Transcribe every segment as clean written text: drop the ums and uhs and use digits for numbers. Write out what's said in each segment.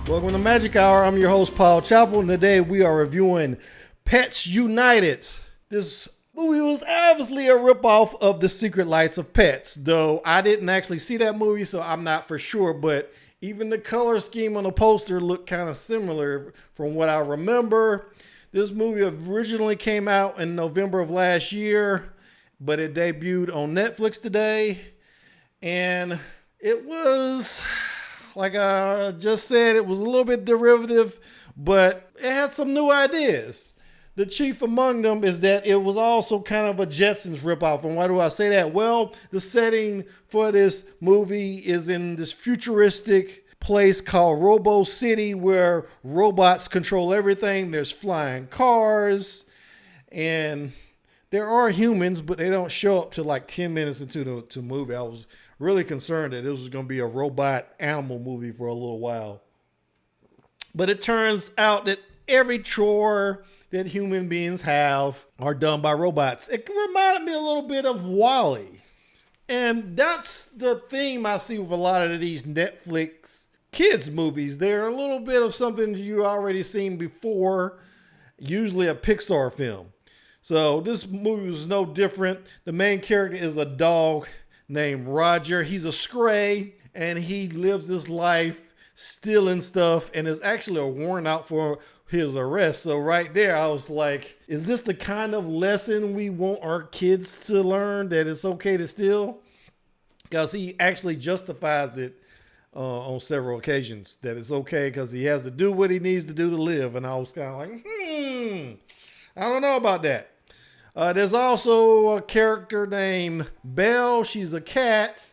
Welcome to Magic Hour. I'm your host, Paul Chappell, and today we are reviewing Pets United. This movie was obviously a ripoff of The Secret Life of Pets, though I didn't actually see that movie, so I'm not for sure, but even the color scheme on the poster looked kind of similar from what I remember. This movie originally came out in November of last year, but it debuted on Netflix today, and it was... like I just said, it was a little bit derivative, but it had some new ideas. The chief among them is that it was also kind of a Jetsons ripoff. And why do I say that? Well, the setting for this movie is in this futuristic place called Robo City where robots control everything. There's flying cars and there are humans, but they don't show up till like 10 minutes into the movie. I was really concerned that it was going to be a robot animal movie for a little while. But it turns out that every chore that human beings have are done by robots. It reminded me a little bit of WALL-E. And that's the theme I see with a lot of these Netflix kids movies. They're a little bit of something you already seen before, usually a Pixar film. So this movie was no different. The main character is a dog named Roger. He's a stray and he lives his life stealing stuff and is actually a warrant out for his arrest. So right there, I was like, is this the kind of lesson we want our kids to learn, that it's okay to steal? Because he actually justifies it on several occasions, that it's okay because he has to do what he needs to do to live. And I was kind of like, I don't know about that. There's also a character named Belle. She's a cat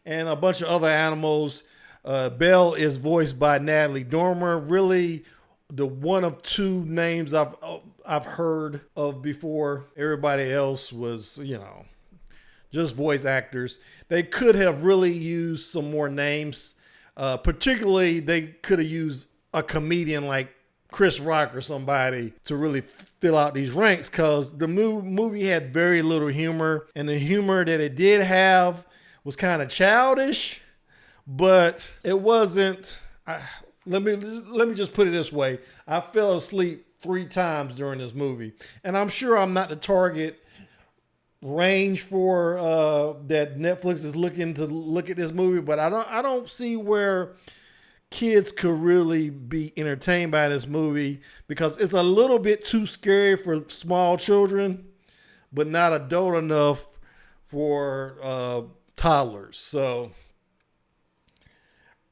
and a bunch of other animals. Belle is voiced by Natalie Dormer. Really, the one of two names I've heard of before. Everybody else was, just voice actors. They could have really used some more names. Particularly, they could have used a comedian like Chris Rock or somebody to really fill out these ranks, because the movie had very little humor, and the humor that it did have was kind of childish, but it wasn't. Let me just put it this way. I fell asleep 3 times during this movie, and I'm sure I'm not the target range for that Netflix is looking to look at this movie, but I don't see where kids could really be entertained by this movie, because it's a little bit too scary for small children, but not adult enough for toddlers. So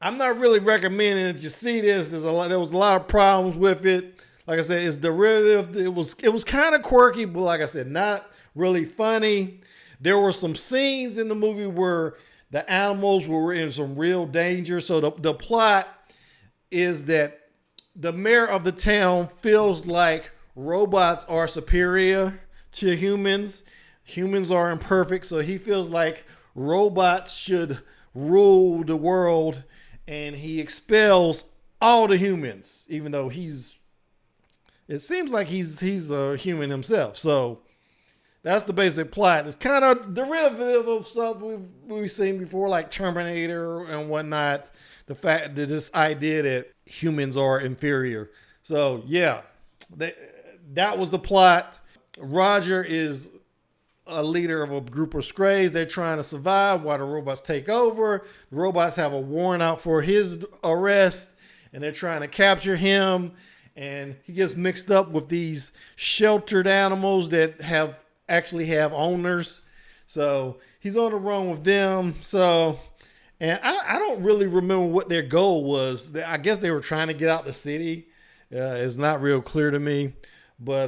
I'm not really recommending that you see this. There was a lot of problems with it. Like I said, it's derivative. It was kind of quirky, but like I said, not really funny. There were some scenes in the movie where the animals were in some real danger. So the plot is that the mayor of the town feels like robots are superior to humans. Humans are imperfect. So he feels like robots should rule the world. And he expels all the humans, even though it seems like he's a human himself. So that's the basic plot. It's kind of derivative of stuff we've seen before, like Terminator and whatnot. The fact that this idea that humans are inferior. So yeah, that was the plot. Roger is a leader of a group of strays. They're trying to survive while the robots take over. The robots have a warrant out for his arrest, and they're trying to capture him. And he gets mixed up with these sheltered animals that actually have owners. So he's on the run with them. And I don't really remember what their goal was. I guess they were trying to get out the city. It's not real clear to me. But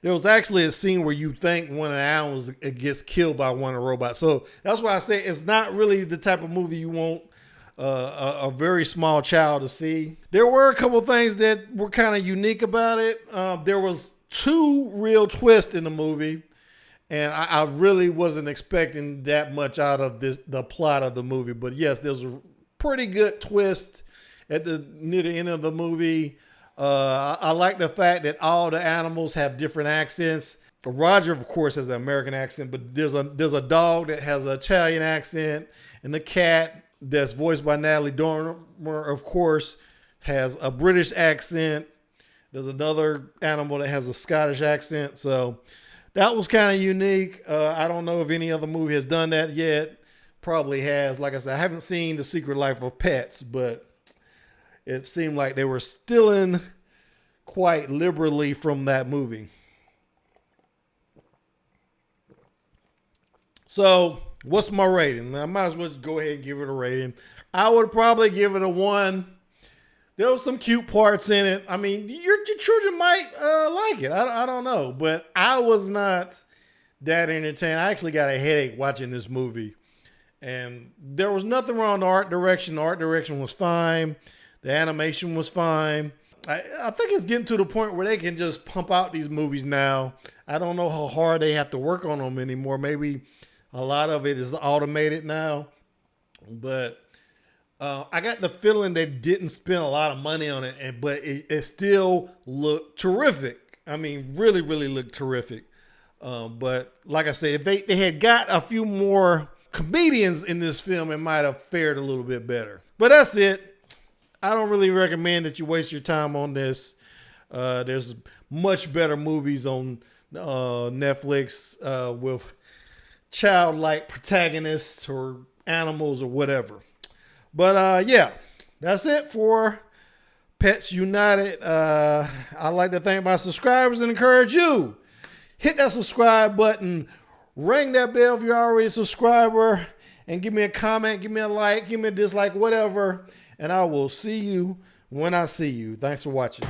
there was actually a scene where you think one of the animals gets killed by one of the robots. So that's why I say it's not really the type of movie you want a very small child to see. There were a couple things that were kind of unique about it. There was 2 real twists in the movie. And I really wasn't expecting that much out of the plot of the movie. But yes, there's a pretty good twist near the end of the movie. I like the fact that all the animals have different accents. Roger, of course, has an American accent, but there's a dog that has an Italian accent, and the cat that's voiced by Natalie Dormer, of course, has a British accent. There's another animal that has a Scottish accent. So that was kind of unique. I don't know if any other movie has done that yet. Probably has. Like I said, I haven't seen The Secret Life of Pets, but it seemed like they were stealing quite liberally from that movie. So what's my rating? I might as well just go ahead and give it a rating. I would probably give it a 1. There was some cute parts in it. I mean, your children might like it. I don't know. But I was not that entertained. I actually got a headache watching this movie. And there was nothing wrong with the art direction. The art direction was fine. The animation was fine. I think it's getting to the point where they can just pump out these movies now. I don't know how hard they have to work on them anymore. Maybe a lot of it is automated now. But I got the feeling they didn't spend a lot of money on it, but it still looked terrific. I mean, really, really looked terrific. But like I said, if they had got a few more comedians in this film, it might have fared a little bit better. But that's it. I don't really recommend that you waste your time on this. There's much better movies on Netflix with childlike protagonists or animals or whatever. But yeah, that's it for Pets United. I'd like to thank my subscribers and encourage you. Hit that subscribe button. Ring that bell if you're already a subscriber. And give me a comment, give me a like, give me a dislike, whatever. And I will see you when I see you. Thanks for watching.